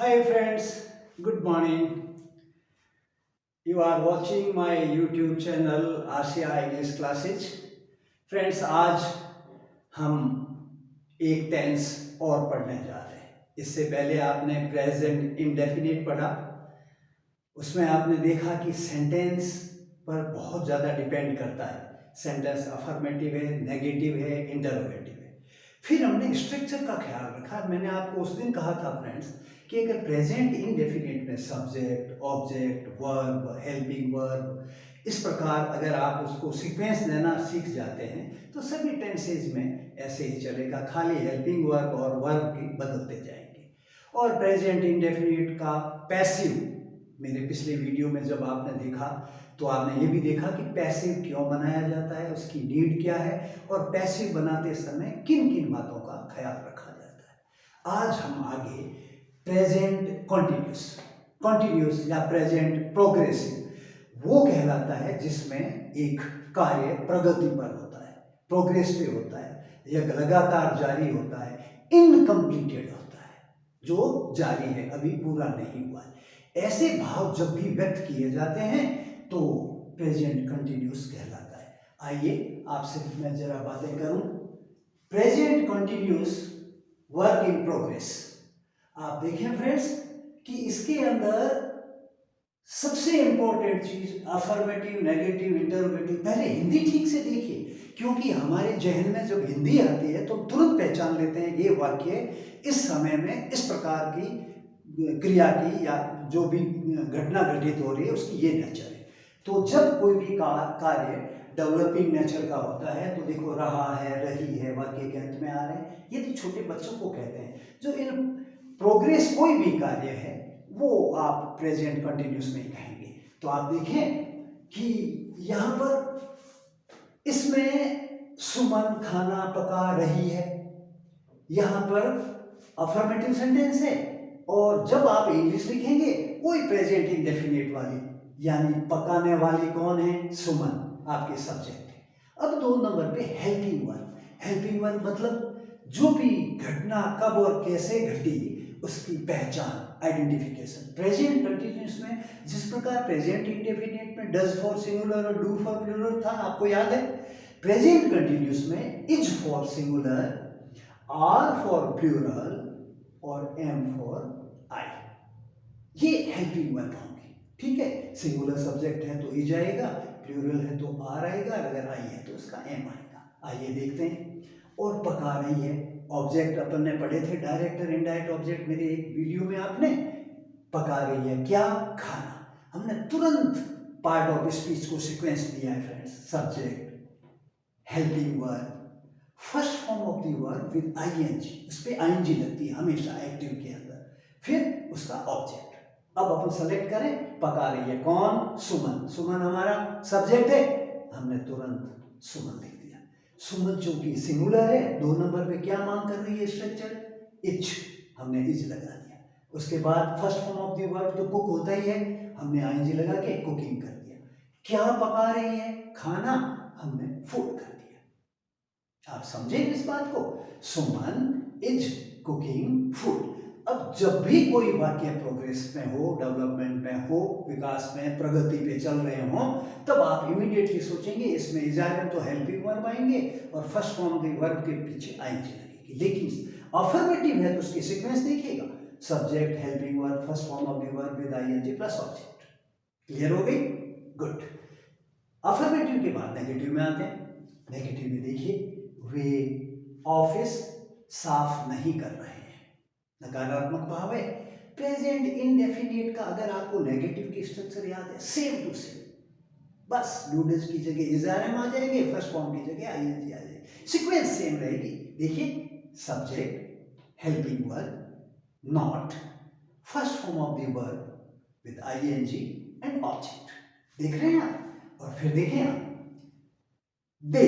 Hi friends, good morning. You are watching my YouTube channel Asia English classes. Friends, आज हम एक tense और पढ़ने जा रहे हैं। इससे पहले आपने प्रेजेंट इंडेफिनिट पढ़ा। उसमें आपने देखा कि सेंटेंस पर बहुत ज़्यादा डिपेंड करता है। सेंटेंस अफर्मेटिव है, नेगेटिव है, इंटरोगेटिव है। फिर हमने स्ट्रक्चर का ख्याल रखा। मैंने आपको उस दिन कहा था फ्रेंड्स कि अगर प्रेजेंट इंडेफिनिट में subject, object, verb, helping verb, इस प्रकार अगर आप उसको सीक्वेंस देना सीख जाते हैं तो सभी टेंसेज में ऐसे ही चलेगा। खाली हेल्पिंग वर्ब और वर्ब की बदलते जाएंगे। और प्रेजेंट इंडेफिनिट का पैसिव, मेरे पिछले वीडियो में जब आपने देखा तो आपने ये भी देखा कि पैसिव क्यों बनाया जाता है, उसकी नीड क्या है और पैसिव बनाते समय किन किन बातों का ख्याल रखा जाता है। आज हम आगे प्रेजेंट कॉन्टिन्यूस या प्रेजेंट प्रोग्रेसिव वो कहलाता है जिसमें एक कार्य प्रगति पर होता है, प्रोग्रेस पे होता है, यह लगातार जारी होता है, इनकम्प्लीटेड होता है, जो जारी है, अभी पूरा नहीं हुआ है। ऐसे भाव जब भी व्यक्त किए जाते हैं तो प्रेजेंट कंटिन्यूस कहलाता है। आइए आपसे मैं जरा बातें करूं। Present continuous work in progress. आप देखें फ्रेंड्स कि इसके अंदर सबसे इंपॉर्टेंट चीज अफर्मेटिव, नेगेटिव, इंटरोगेटिव। पहले हिंदी ठीक से देखिए, क्योंकि हमारे जहन में जब हिंदी आती है तो तुरंत पहचान लेते हैं ये वाक्य इस समय में इस प्रकार की क्रिया की या जो भी घटना घटित हो रही है उसकी ये नेचर है। तो जब कोई भी कार्य डेवलपिंग नेचर का होता है तो देखो रहा है, रही है, वाक्य के अंत में आ रहे हैं, ये तो छोटे बच्चों को कहते हैं। जो इन प्रोग्रेस कोई भी कार्य है वो आप प्रेजेंट कंटिन्यूस में ही कहेंगे। तो आप देखें कि यहां पर इसमें सुमन खाना पका रही है, यहां पर अफर्मेटिव सेंटेंस है। और जब आप इंग्लिश लिखेंगे वही प्रेजेंट इंडेफिनिट वाली, यानी पकाने वाली कौन है? सुमन, आपके सब्जेक्ट है। अब 2 नंबर पे हेल्पिंग वर्ब। हेल्पिंग वर्ब मतलब जो भी घटना कब और कैसे घटी उसकी पहचान, आइडेंटिफिकेशन। प्रेजेंट कंटिन्यूस में जिस प्रकार प्रेजेंट इंडेफिनिट में डज फॉर सिंगुलर और डू फॉर प्लूरल था, आपको याद है? प्रेजेंट कंटिन्यूस में is for singular, are for plural और एम फॉर आई, ये हेल्पिंग वर्ब होंगे। ठीक है, सिंगुलर सब्जेक्ट है तो इज आएगा, प्लूरल है तो आर आएगा, अगर आई है तो उसका एम आएगा। आइए देखते हैं। और पका रही है, ऑब्जेक्ट अपन ने पढ़े थे, डायरेक्ट और इनडायरेक्ट ऑब्जेक्ट, मेरे एक वीडियो में आपने। पका रही है क्या? खाना। हमने तुरंत पार्ट ऑफ स्पीच को सीक्वेंस दिया है friends. Subject, helping verb, first form of the verb with ING, उस पे आईएनजी लगती है हमेशा एक्टिव के अंदर, फिर उसका ऑब्जेक्ट। अब अपन सेलेक्ट करें, पका रही है कौन? सुमन। सुमन हमारा सब्जेक्ट है, हमने तुरंत सुमन लिख दिया। सुमन चूंकि सिंगुलर है, 2 नंबर पे क्या मांग कर रही है स्ट्रक्चर? इज, हमने इज लगा दिया। उसके बाद first form of the verb तो कुक होता ही है, हमने आईएनजी लगा के कुकिंग कर दिया। क्या पका रही है? खाना, हमने फूड कर दिया। आप समझे इस बात को? सुमन इज कुकिंग फूड। अब जब भी कोई वाक्य प्रोग्रेस में हो, डेवलपमेंट में हो, विकास में, प्रगति पे चल रहे हो, तब आप इमीडिएटली सोचेंगे इसमें इजारम तो हेल्पिंग वर्ब आएंगे और फर्स्ट फॉर्म द वर्ब के पीछे आईएनजी लगेगी। लेकिन अफर्मेटिव है तो उसकी सीक्वेंस देखिएगा, subject, helping verb, first form of the verb with ING plus object. Clear हो गई? गुड। अफर्मेटिव के बाद नेगेटिव में आते हैं। नेगेटिव में देखिए, वे ऑफिस साफ नहीं कर रहे हैं, नकारात्मक भाव है। प्रेजेंट इंडेफिनिट का अगर आपको नेगेटिव की स्ट्रक्चर याद है, सेम टू सेम, बस नूडल्स की जगह इजारम आ जाएंगे, फर्स्ट फॉर्म की जगह आईएनजी आ जाएगी, सीक्वेंस सेम रहेगी। देखिए, subject, helping verb, not, first form of the verb with ING and object. देख रहे हैं आप? और फिर देखें आप, दे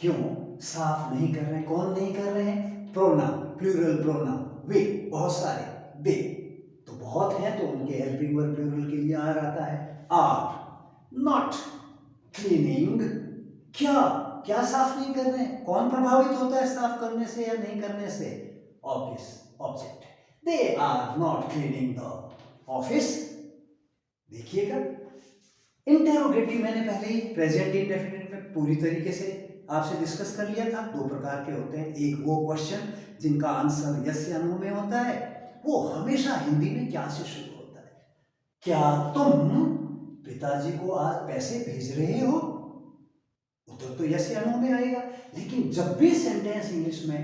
क्यों साफ नहीं कर रहे हैं? कौन नहीं कर रहे हैं? प्रोनाउन, प्लूरल प्रोनाउन, वे, बहुत सारे, दे तो बहुत हैं तो उनके हेल्पिंग वर्ब प्लूरल के लिए आर आता है। आर नॉट क्लीनिंग, क्या क्या साफ नहीं कर रहे हैं? कौन प्रभावित होता है साफ करने से या नहीं करने से? Obvious, object. They are not cleaning the office. देखिएगा, इंटेरोगेटिव मैंने पहले ही प्रेजेंट इंडेफिनिट में पूरी तरीके से आपसे डिस्कस कर लिया था। दो प्रकार के होते हैं, एक वो क्वेश्चन जिनका आंसर यस या नो में होता है, वो हमेशा हिंदी में क्या से शुरू होता है। क्या तुम पिताजी को आज पैसे भेज रहे हो? उत्तर तो यस या नो में आएगा। लेकिन जब भी सेंटेंस इंग्लिश में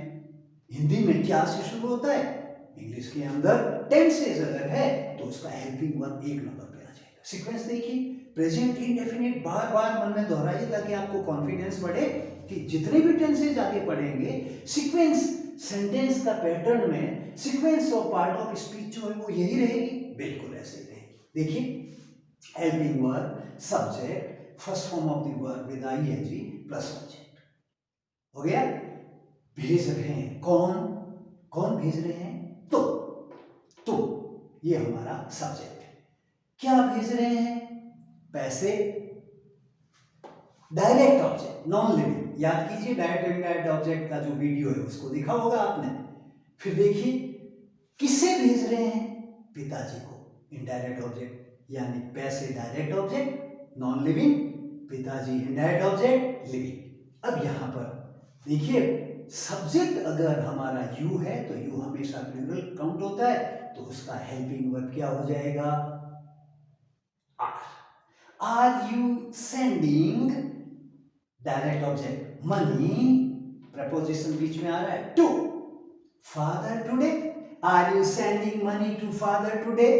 हिंदी में क्या से शुरू होता है, इंग्लिश के अंदर टेंसेस अगर है तो उसका हेल्पिंग वर्ब एक नंबर पे आ जाएगा। सीक्वेंस देखिए, प्रेजेंट इंडेफिनिट बार बार मन में दोहराइए ताकि आपको कॉन्फिडेंस बढ़े कि जितने भी टेंसेज आगे पढ़ेंगे, सीक्वेंस सेंटेंस का पैटर्न में sequence of part of speech जो है वो यही रहेगी, बिल्कुल ऐसे ही रहेगी। देखिए, helping verb, subject, first form of the verb with ING plus object. हो गया। भेज रहे हैं, कौन भेज रहे हैं? तो ये हमारा सब्जेक्ट है। क्या भेज रहे हैं? पैसे। Direct object, non living. याद कीजिए, डायरेक्ट इनडायरेक्ट ऑब्जेक्ट का जो वीडियो है उसको देखा होगा आपने। फिर देखिए, किसे भेज रहे हैं? पिताजी को। इनडायरेक्ट ऑब्जेक्ट यानी पैसे डायरेक्ट ऑब्जेक्ट, नॉन लिविंग, पिताजी इनडायरेक्ट ऑब्जेक्ट, लिविंग। अब यहां पर देखिए, सब्जेक्ट अगर हमारा यू है तो यू हमेशा प्लूरल काउंट होता है, तो उसका हेल्पिंग वर्ब क्या हो जाएगा? Are you sending, direct object, money, preposition बीच में आ रहा है, to father today. Are you sending money to father today?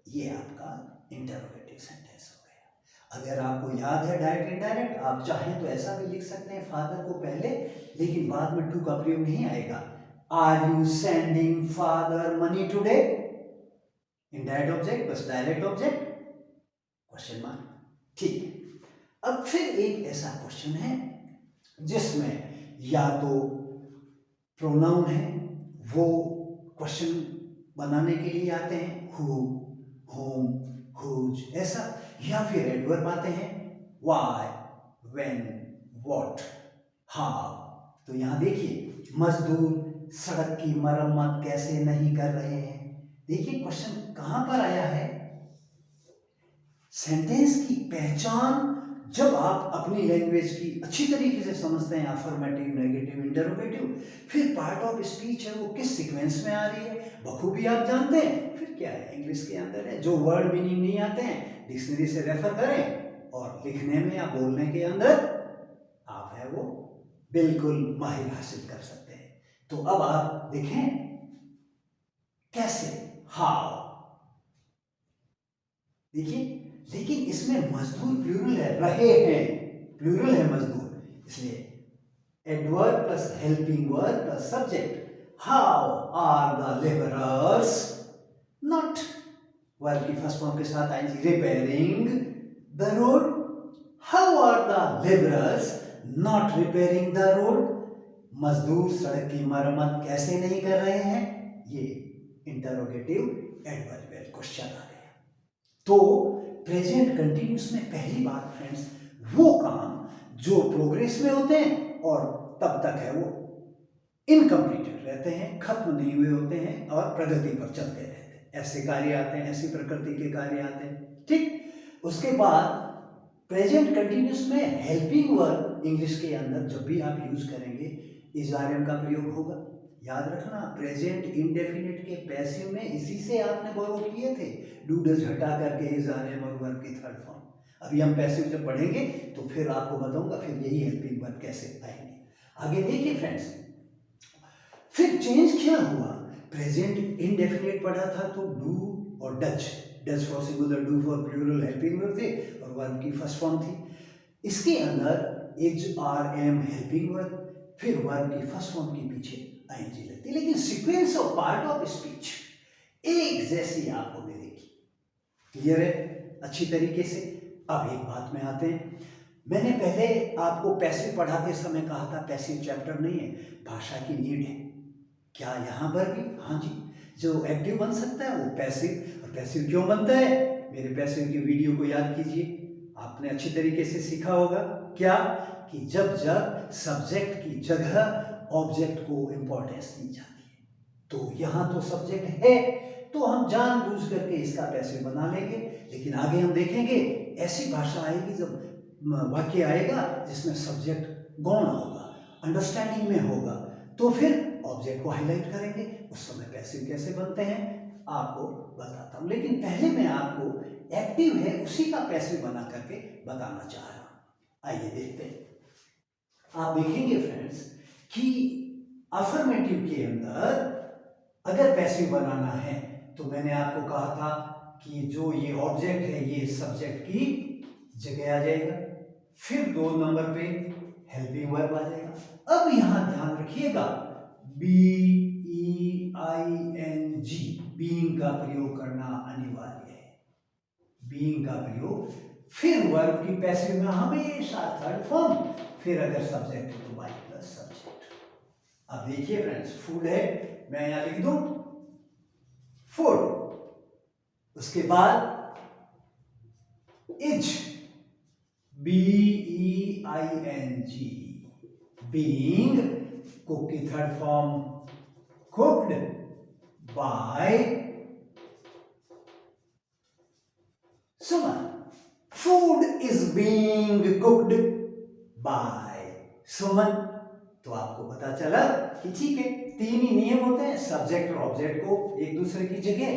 ये आपका इंटरोगेटिव सेंटेंस हो गया। अगर आपको याद है डायरेक्ट इनडायरेक्ट, आप चाहें तो ऐसा भी लिख सकते हैं, फादर को पहले, लेकिन बाद में टू का प्रयोग नहीं आएगा। Are you sending father money today? Indirect object बस डायरेक्ट ऑब्जेक्ट, क्वेश्चन मार्क। ठीक है। अब फिर एक ऐसा क्वेश्चन है जिसमें या तो प्रोनाउन है, वो क्वेश्चन बनाने के लिए आते हैं, हु, होम, हुज, ऐसा, या फिर एडवर्ब आते हैं, व्हाई, व्हेन, व्हाट, हाउ। तो यहां देखिए, मजदूर सड़क की मरम्मत कैसे नहीं कर रहे हैं। देखिए क्वेश्चन कहां पर आया है। सेंटेंस की पहचान जब आप अपनी लैंग्वेज की अच्छी तरीके से समझते हैं, अफर्मेटिव, नेगेटिव, इंटरोगेटिव, फिर पार्ट ऑफ स्पीच है वो किस सीक्वेंस में आ रही है बखूबी आप जानते हैं। फिर क्या है, इंग्लिश के अंदर है, जो वर्ड मीनिंग नहीं आते हैं डिक्शनरी से रेफर करें, और लिखने में या बोलने के अंदर आप है वो बिल्कुल माहिर हासिल कर सकते हैं। तो अब आप देखें कैसे, हाउ। देखिए, लेकिन इसमें मजदूर प्लूरल है, रहे हैं प्लूरल है मजदूर, इसलिए adverb plus helping verb plus subject. How are the labourers, not verb की फर्स्ट फॉर्म के साथ आएंगे, repairing the road. How are the labourers not repairing the road, मजदूर सड़क की मरम्मत कैसे नहीं कर रहे हैं। ये इंटरोगेटिव एडवर्बियल क्वेश्चन आ गया। तो प्रेजेंट कंटिन्यूस में पहली बात फ्रेंड्स, वो काम जो प्रोग्रेस में होते हैं और तब तक है वो इनकम्प्लीटेड रहते हैं, खत्म नहीं हुए होते हैं और प्रगति पर चलते रहते हैं, ऐसे कार्य आते हैं, ऐसी प्रकृति के कार्य आते हैं। ठीक, उसके बाद प्रेजेंट कंटिन्यूस में हेल्पिंग वर्ब इंग्लिश के अंदर जब भी आप यूज करेंगे इज आर एम का प्रयोग होगा। याद रखना, प्रेजेंट इंडेफिनिट के पैसिव में इसी से आपने बोरो किए थे, डू डज हटा करके इज आर एम और वर्ब की थर्ड फॉर्म। अभी हम पैसिव जब पढ़ेंगे तो फिर आपको बताऊंगा फिर यही हेल्पिंग वर्ब कैसे आएंगे। आगे देखिए फ्रेंड्स, फिर चेंज क्या हुआ। प्रेजेंट इंडेफिनिट पढ़ा था तो डू और does, does for singular, do for plural helping verb थे और वर्ब की फर्स्ट फॉर्म थी। इसके अंदर is are am helping verb, फिर वर्ब की फर्स्ट फॉर्म के पीछे आईएनजी लगती है, लेकिन sequence of part of speech एक जैसी आपको मिलेगी। क्लियर है अच्छी तरीके से। अब एक बात में आते हैं, मैंने पहले आपको पैसिव पढ़ाते समय कहा था पैसिव चैप्टर नहीं है, भाषा की नीड है। क्या यहाँ पर भी? हाँ जी, जो एक्टिव बन सकता है वो पैसिव। और पैसिव क्यों बनता है, मेरे पैसिव की वीडियो को याद कीजिए, आपने अच्छी तरीके से सीखा होगा क्या कि जब जब सब्जेक्ट की जगह ऑब्जेक्ट को इंपॉर्टेंस दी जाती है, तो यहाँ तो सब्जेक्ट है, तो हम जानबूझ करके इसका पैसिव बना लेंगे। लेकिन आगे हम देखेंगे ऐसी भाषा आएगी जब वाक्य आएगा जिसमें सब्जेक्ट गौण होगा, अंडरस्टैंडिंग में होगा, तो फिर ऑब्जेक्ट को हाईलाइट करेंगे। उस समय पैसिव कैसे बनते हैं आपको बताता हूं, लेकिन पहले मैं आपको एक्टिव है उसी का पैसिव बना करके बताना चाह रहा हूं। आइए देखते हैं। आप देखेंगे फ्रेंड्स कि अफर्मेटिव के अंदर अगर पैसिव बनाना है तो मैंने आपको कहा था कि जो ये ऑब्जेक्ट है ये सब्जेक्ट की जगह आ जाएगा, फिर 2 नंबर पे हेल्पिंग वर्ब आ जाएगा। अब यहां ध्यान रखिएगा BEING बीइंग का प्रयोग करना अनिवार्य है। बीइंग का प्रयोग, फिर वर्ब की पैसिव में हमेशा थर्ड फॉर्म, फिर अगर सब्जेक्ट है तो बाई प्लस सब्जेक्ट। अब देखिए फ्रेंड्स, फूड है, मैं यहां लिख दूं फूड, उसके बाद इज BEING बीइंग, कुक की third form cooked by Suman. Food is being cooked by Suman. तो आपको पता चला कि ठीक है, 3 ही नियम होते हैं, सब्जेक्ट और ऑब्जेक्ट को एक दूसरे की जगह,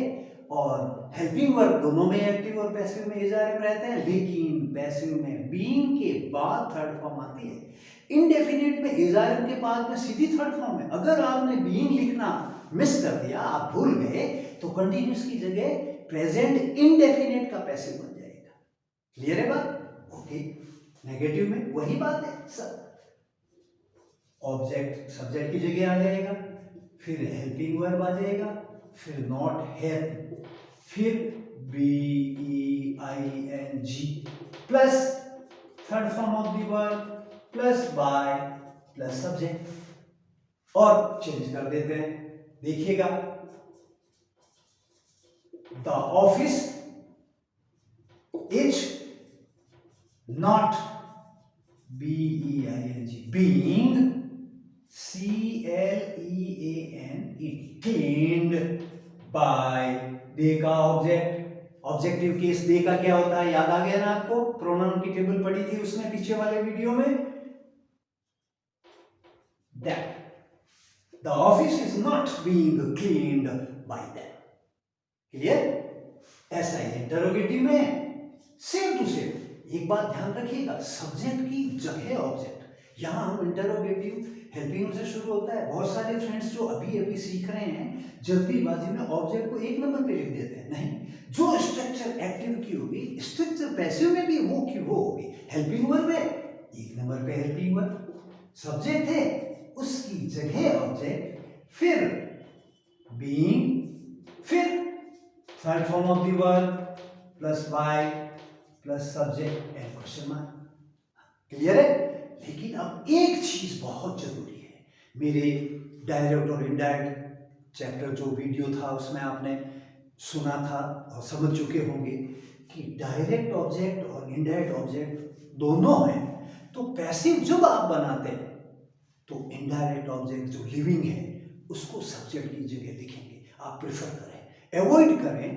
और हेल्पिंग वर्ब दोनों में एक्टिव और पैसिव में इजारे रहते हैं, लेकिन पैसिव में बीइंग के बाद थर्ड फॉर्म आती है। इंडेफिनिट में इजारे के बाद में सीधी थर्ड फॉर्म है। अगर आपने बीइंग लिखना मिस कर दिया, आप भूल गए, तो कंटिन्यूस की जगह प्रेजेंट इंडेफिनिट का पैसिव बन जाएगा। क्लियर है बात? ओके। नेगेटिव में वही बात है, सब ऑब्जेक्ट सब्जेक्ट की जगह आ जाएगा, फिर हेल्पिंग वर्ब आ जाएगा, फिर नॉट हेल्प, फिर BEING plus third form of the verb plus by plus subject, और चेंज कर देते हैं। देखिएगा, the office is not BEING being CLEANE cleaned by, दे का ऑब्जेक्ट, ऑब्जेक्टिव केस दे का क्या होता है याद आ गया ना आपको? प्रोनाउन की टेबल पढ़ी थी उसमें पीछे वाले वीडियो में। that the office is not being cleaned by them. Clear? ऐसा ही इंटरोगेटिव में सेम टू सेम। एक बात ध्यान रखिएगा, सब्जेक्ट की जगह ऑब्जेक्ट। यहां हम इंटरोगेटिव हेल्पिंग से शुरू होता है। बहुत सारे फ्रेंड्स जो अभी सीख रहे हैं जल्दीबाजी में ऑब्जेक्ट को 1 नंबर पे लिख देते हैं। नहीं, जो स्ट्रक्चर एक्टिव की होगी, स्ट्रक्चर पैसिव में भी वो की वो होगी। हेल्पिंग वर्ब है, 1 नंबर पे हेल्पिंग वर्ब, सब्जेक्ट है उसकी जगह ऑब्जेक्ट, फिर बीइंग, फिर third form of the verb plus by plus subject and question mark. Clear है? लेकिन अब एक चीज बहुत जरूरी है, मेरे डायरेक्ट और इनडायरेक्ट चैप्टर जो वीडियो था उसमें आपने सुना था और समझ चुके होंगे कि डायरेक्ट ऑब्जेक्ट और इनडायरेक्ट ऑब्जेक्ट दोनों हैं। तो पैसिव जब आप बनाते हैं तो इनडायरेक्ट ऑब्जेक्ट जो लिविंग है उसको सब्जेक्ट की जगह लिखेंगे। आप प्रेफर करें, अवॉइड करें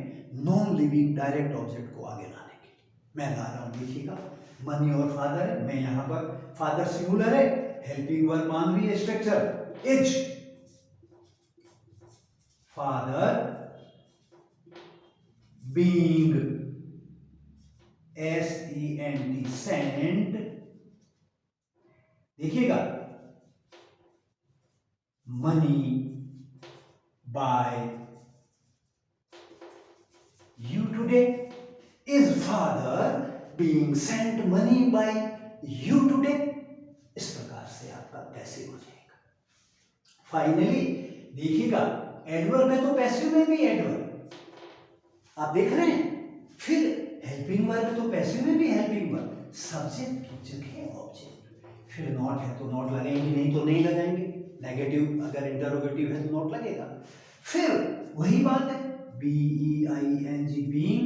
नॉन लिविंग डायरेक्ट ऑब्जेक्ट को आगे लाने के लिए। मैं ला रहा हूं, देखिएगा, मनी और फादर है, मैं यहां पर फादर सिंगुलर है, हेल्पिंग वर्ब मान रही है structure is, father being SENT sent, देखिएगा, money by you today, is father being sent money by you today। इस प्रकार से आपका पैसिव हो जाएगा। फाइनली देखिएगा, एडवर्ब है तो पैसिव में भी एडवर्ब आप देख रहे हैं, फिर हेल्पिंग वर्ब है तो पैसिव में भी हेल्पिंग वर्ब, सब्जेक्ट की जगह ऑब्जेक्ट, फिर नॉट है तो नॉट लगेंगे, नहीं तो नहीं लगाएंगे। नेगेटिव अगर इंटरोगेटिव है तो नॉट लगेगा। फिर वही बात है, BEING being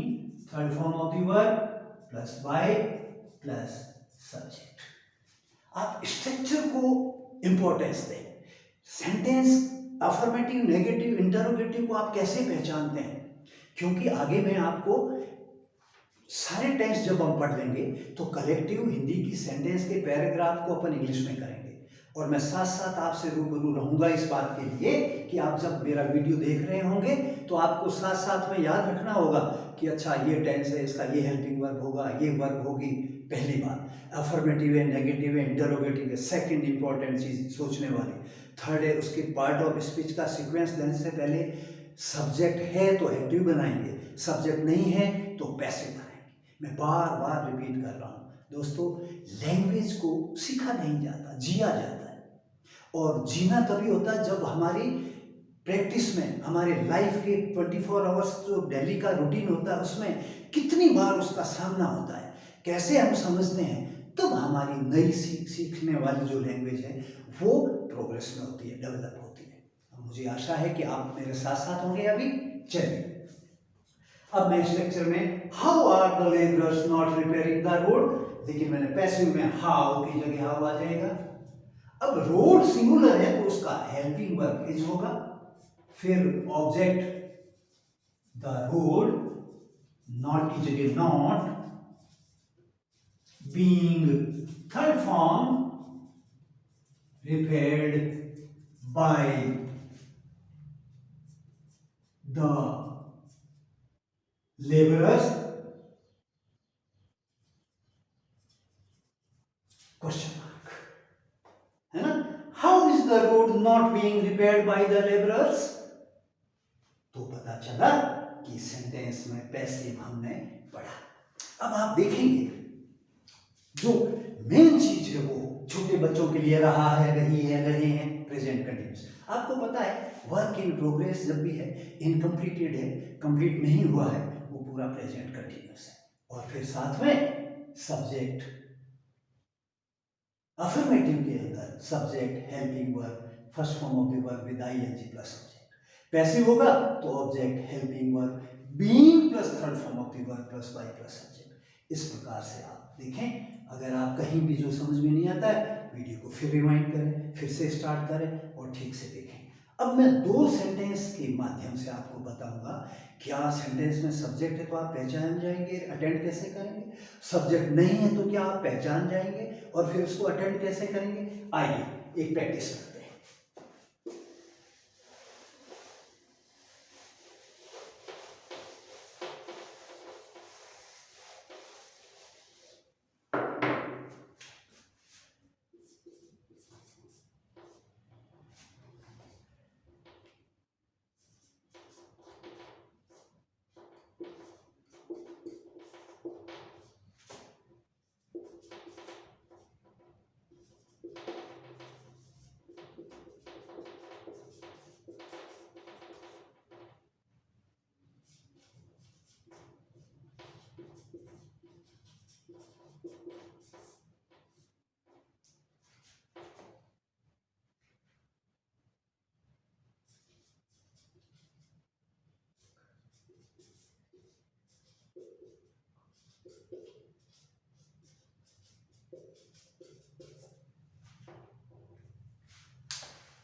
third form of the verb plus by plus subject. आप स्ट्रक्चर को इंपॉर्टेंस दें, सेंटेंस अफर्मेटिव, नेगेटिव, इंटरोगेटिव को आप कैसे पहचानते हैं? क्योंकि आगे मैं आपको सारे टेंस जब हम पढ़ लेंगे तो कलेक्टिव हिंदी की सेंटेंस के पैराग्राफ को अपन इंग्लिश में करेंगे, और मैं साथ साथ आपसे रूबरू रहूंगा इस बात के लिए कि आप जब मेरा वीडियो देख रहे होंगे तो आपको साथ साथ में याद रखना होगा कि अच्छा ये टेंस है, इसका ये हेल्पिंग वर्ब होगा, ये वर्ब होगी। पहली बात अफर्मेटिव है, नेगेटिव है, इंटरोगेटिव है। सेकंड इंपॉर्टेंट चीज सोचने वाली। थर्ड है उसके पार्ट ऑफ स्पीच का सीक्वेंस देने से पहले सब्जेक्ट है तो एक्टिव बनाएंगे, सब्जेक्ट नहीं है तो पैसिव बनाएंगे। मैं बार बार रिपीट कर रहा हूँ दोस्तों, लैंग्वेज को सीखा नहीं जाता, जिया जाता है। और जीना तभी होता है जब हमारी प्रैक्टिस में, हमारे लाइफ के 24 आवर्स जो डेली का रूटीन होता है उसमें कितनी बार उसका सामना होता है, कैसे हम समझते हैं, तब हमारी नई सीखने वाली जो लैंग्वेज है वो प्रोग्रेस में होती है, डेवलप होती है। मुझे आशा है कि आप मेरे साथ साथ होंगे। अभी चलिए अब मैं इस लेक्चर में how are the labourers not repairing the road, लेकिन मैंने पैसिव में हाउ की जगह हाउ आ जाएगा। अब रोड सिंगुलर है तो उसका हेल्पिंग वर्ब इज होगा, फिर ऑब्जेक्ट द रोड, नॉट की जगह not, being third form, repaired by the laborers, question mark, है ना? How is the road not being repaired by the laborers? तो पता चला कि सेंटेंस में पैसिव हमने पढ़ा। अब आप देखेंगे जो मेन चीज है वो छोटे बच्चों के लिए रहा है, रही है, रहे हैं, प्रेजेंट कंटिन्यूस। आपको पता है वर्क इन प्रोग्रेस जब भी है, इनकम्प्लीटेड है, कंप्लीट नहीं हुआ है, वो पूरा प्रेजेंट कंटिन्यूस है। और फिर साथ में सब्जेक्ट, अफर्मेटिव के अंदर subject, helping verb, first form of the verb with ING plus subject. Passive होगा तो object, helping verb, being plus third form of the verb plus by plus subject. इस प्रकार से आप देखें। अगर आप कहीं भी जो समझ में नहीं आता है, वीडियो को फिर रिवाइंड करें, फिर से स्टार्ट करें और ठीक से देखें। अब मैं दो सेंटेंस के माध्यम से आपको बताऊंगा। क्या सेंटेंस में सब्जेक्ट है तो आप पहचान जाएंगे, अटेंड कैसे करेंगे, सब्जेक्ट नहीं है तो क्या आप पहचान जाएंगे और फिर उसको अटेंड कैसे करेंगे। आइए एक प्रैक्टिस करते हैं।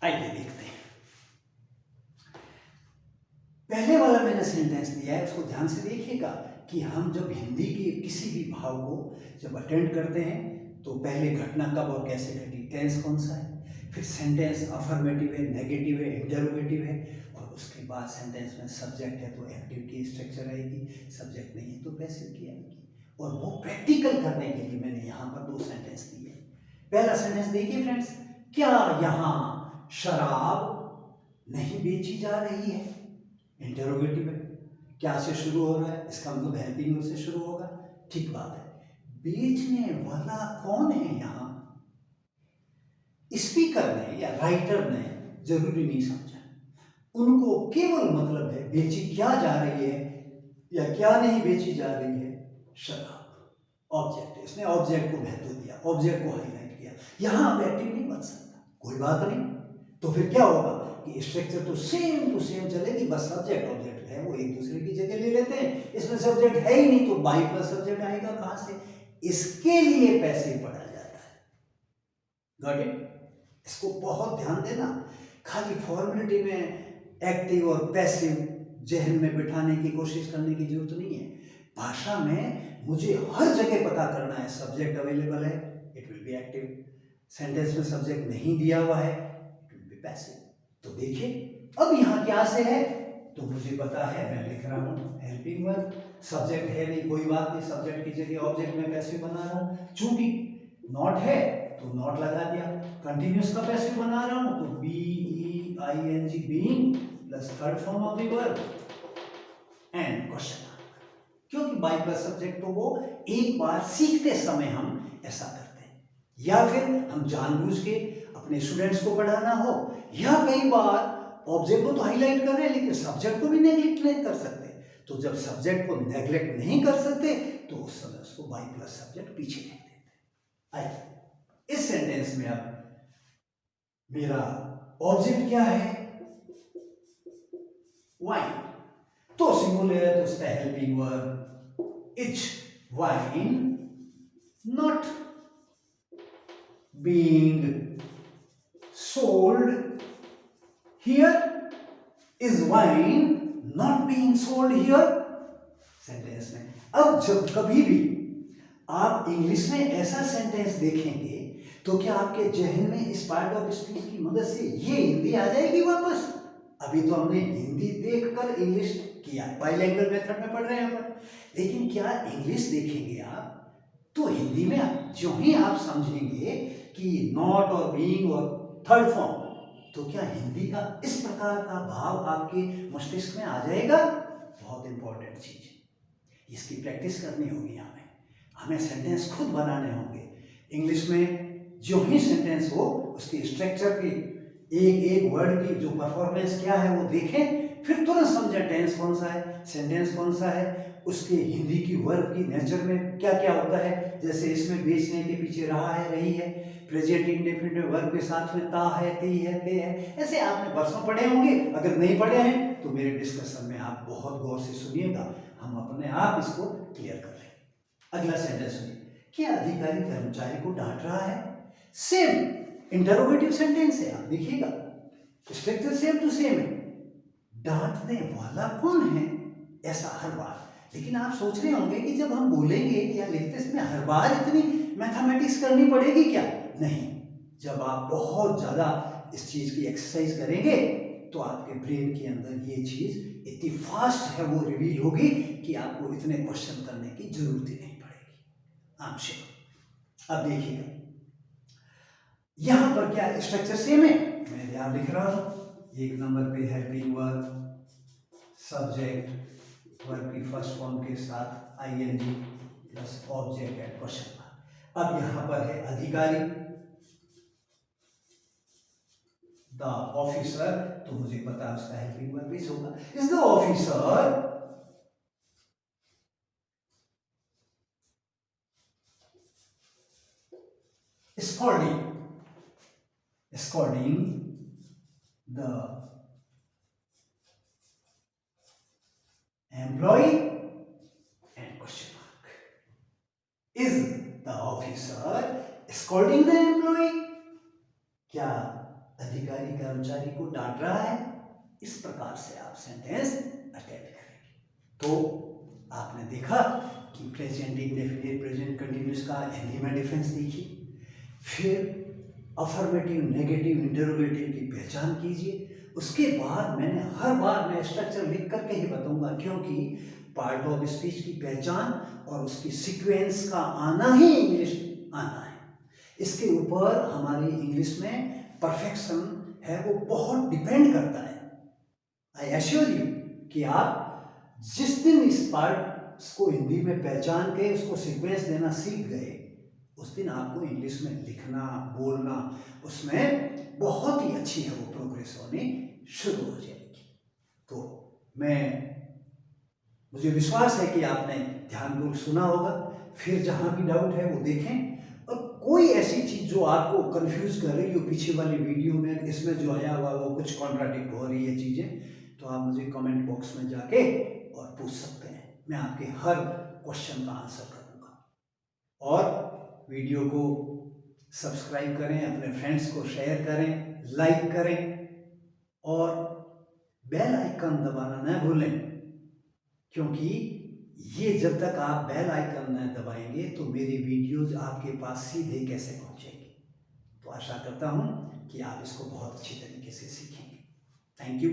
आइए देखते हैं। पहले वाला मैंने सेंटेंस दिया है, उसको ध्यान से देखिएगा कि हम जब हिंदी के किसी भी भाव को जब अटेंड करते हैं तो पहले घटना कब और कैसे घटी, टेंस कौन सा है, फिर सेंटेंस अफर्मेटिव है, नेगेटिव है, इंटरोगेटिव है, और उसके बाद सेंटेंस में सब्जेक्ट है तो एक्टिव की स्ट्रक्चर आएगी, सब्जेक्ट नहीं है तो पैसिव की आएगी। और वो प्रैक्टिकल करने के लिए मैंने यहाँ पर दो सेंटेंस दिए। पहला सेंटेंस देखिए फ्रेंड्स, क्या यहाँ शराब नहीं बेची जा रही है, इंटरोगेटिव है, क्या से शुरू हो रहा है, इसका मतलब हेल्पिंग से शुरू होगा, ठीक बात है। बेचने वाला कौन है यहाँ, स्पीकर ने या राइटर ने जरूरी नहीं समझा, उनको केवल मतलब है बेची क्या जा रही है या क्या नहीं बेची जा रही है, शराब। ऑब्जेक्ट, इसने ऑब्जेक्ट को महत्व दिया, ऑब्जेक्ट को हाईलाइट किया। यहाँ अब एक्टिव नहीं बन सकता, कोई बात नहीं। तो फिर क्या होगा कि स्ट्रक्चर तो सेम टू सेम चलेगी, बस सब्जेक्ट ऑब्जेक्ट है वो एक दूसरे की जगह ले लेते हैं। इसमें सब्जेक्ट है ही नहीं तो बाई प्लस सब्जेक्ट आएगा कहां से, इसके लिए पैसिव पढ़ा जाता है। Got it? इसको बहुत ध्यान देना। खाली फॉर्मेलिटी में एक्टिव और पैसिव जहन में बिठाने की कोशिश करने की जरूरत नहीं है। भाषा में मुझे हर जगह पता करना है, सब्जेक्ट अवेलेबल है, it will be active. Sentence में सब्जेक्ट नहीं दिया हुआ है, इट विल बी पैसिव। तो देखिए अब यहाँ क्या से है, तो मुझे पता है, मैं लिख रहा हूँ हेल्पिंग वर्ब। सब्जेक्ट है नहीं, कोई बात नहीं, सब्जेक्ट की जगह ऑब्जेक्ट में पैसिव बना रहा हूँ। चूंकि नॉट है तो नॉट लगा दिया। कंटिन्यूअस का पैसिव बना रहा हूँ तो BEING being plus third form of the verb and question mark. क्योंकि बाई प्लस सब्जेक्ट तो वो एक बार सीखते समय हम ऐसा करते हैं, या फिर हम जानबूझ के अपने स्टूडेंट्स को पढ़ाना हो, या कई बार ऑब्जेक्ट को तो हाईलाइट कर रहे हैं लेकिन सब्जेक्ट को भी नेग्लेक्ट नहीं कर सकते। तो जब सब्जेक्ट को नेग्लेक्ट नहीं कर सकते तो उस समय उसको बाई प्लस सब्जेक्ट पीछे लिख देते हैं। आइए इस सेंटेंस में अब मेरा ऑब्जेक्ट क्या है, वाइन। तो सिंगुलर है तो उसका helping verb is wine not being sold here, is wine not being sold here sentence में। अब जब कभी भी आप इंग्लिश में ऐसा सेंटेंस देखेंगे तो क्या आपके जहन में इस पार्ट ऑफ स्पीच की मदद से ये हिंदी आ जाएगी वापस? अभी तो हमने हिंदी देखकर इंग्लिश किया, बाइलिंगुअल मेथड में पढ़ रहे हैं हम, लेकिन क्या इंग्लिश देखेंगे आप तो हिंदी में जो ही आप समझेंगे कि नॉट और बीइंग और थर्ड फॉर्म, तो क्या हिंदी का इस प्रकार का भाव आपके मस्तिष्क में आ जाएगा? बहुत इंपॉर्टेंट चीज है, इसकी प्रैक्टिस करनी होगी। हमें सेंटेंस खुद बनाने होंगे। इंग्लिश में जो ही सेंटेंस हो उसकी स्ट्रक्चर की एक एक वर्ड की जो परफॉर्मेंस क्या है वो देखें, फिर तुरंत समझें टेंस कौन सा है, सेंटेंस कौन सा है, उसके हिंदी की वर्ब की नेचर में क्या क्या होता है। जैसे इसमें बेचने के पीछे रहा है, रही है, प्रेजेंट इंडेफिनिट वर्ब के साथ में ता है, ती है, ते है। ऐसे आपने बरसों पढ़े होंगे, अगर नहीं पढ़े हैं तो मेरे डिस्कशन में आप बहुत गौर से सुनिएगा, हम अपने आप इसको क्लियर कर लेंगे। अगला सेंटेंस सुनिए, क्या अधिकारी कर्मचारी को डांट रहा है? सेम इंटरोगेटिव सेंटेंस है, आप देखिएगा स्ट्रक्चर सेम टू सेम है। डांटने वाला कौन है ऐसा हर बार, लेकिन आप सोच रहे होंगे कि जब हम बोलेंगे या लिखते समय हर बार इतनी मैथमेटिक्स करनी पड़ेगी क्या? नहीं, जब आप बहुत ज्यादा इस चीज की एक्सरसाइज करेंगे तो आपके ब्रेन के अंदर ये चीज इतनी फास्ट है वो रिवील होगी कि आपको इतने क्वेश्चन करने की जरूरत ही नहीं पड़ेगी। आप श्योर। अब देखिएगा यहां पर क्या स्ट्रक्चर सेम है, मैं ध्यान लिख रहा हूं। एक नंबर पे हेल्पिंग वर्ब, सब्जेक्ट वर्ब की फर्स्ट फॉर्म के साथ ING plus object and question mark. अब यहां पर है अधिकारी, द ऑफिसर, तो मुझे पता है उसका हेल्पिंग वर्ब इज होगा, is the officer scolding the employee and question mark. Is the officer scolding the employee? क्या अधिकारी कर्मचारी को डांट रहा है? इस प्रकार से आप सेंटेंस अटेम्प्ट करेंगे। तो आपने देखा कि प्रेजेंट इंडेफिनिट, प्रेजेंट कंटिन्यूअस का हिंदी में डिफरेंस देखिए, फिर अफर्मेटिव, नेगेटिव, इंटरोगेटिव की पहचान कीजिए। उसके बाद मैंने हर बार मैं स्ट्रक्चर लिख करके ही बताऊंगा, क्योंकि पार्ट ऑफ स्पीच की पहचान और उसकी सीक्वेंस का आना ही इंग्लिश आना है। इसके ऊपर हमारी इंग्लिश में परफेक्शन है वो बहुत डिपेंड करता है। आई एश्योर यू कि आप जिस दिन इस पार्ट को हिंदी में पहचान के उसको सीक्वेंस देना सीख गए, उस दिन आपको इंग्लिश में लिखना, बोलना, उसमें बहुत ही अच्छी है वो प्रोग्रेस होनी शुरू हो जाएगी। तो मुझे विश्वास है कि आपने ध्यानपूर्वक सुना होगा। फिर जहां भी डाउट है वो देखें, और कोई ऐसी चीज जो आपको कंफ्यूज कर रही हो पीछे वाली वीडियो में, इसमें जो आया हुआ वो कुछ कॉन्ट्राडिक्ट हो रही है चीजें, तो आप मुझे कमेंट बॉक्स में जाके और पूछ सकते हैं, मैं आपके हर क्वेश्चन का आंसर करूंगा। और वीडियो को सब्सक्राइब करें, अपने फ्रेंड्स को शेयर करें, लाइक करें, और बेल आइकन दबाना न भूलें, क्योंकि ये जब तक आप बेल आइकन न दबाएंगे तो मेरी वीडियोज़ आपके पास सीधे कैसे पहुंचेंगी। तो आशा करता हूं कि आप इसको बहुत अच्छी तरीके से सीखेंगे। Thank you.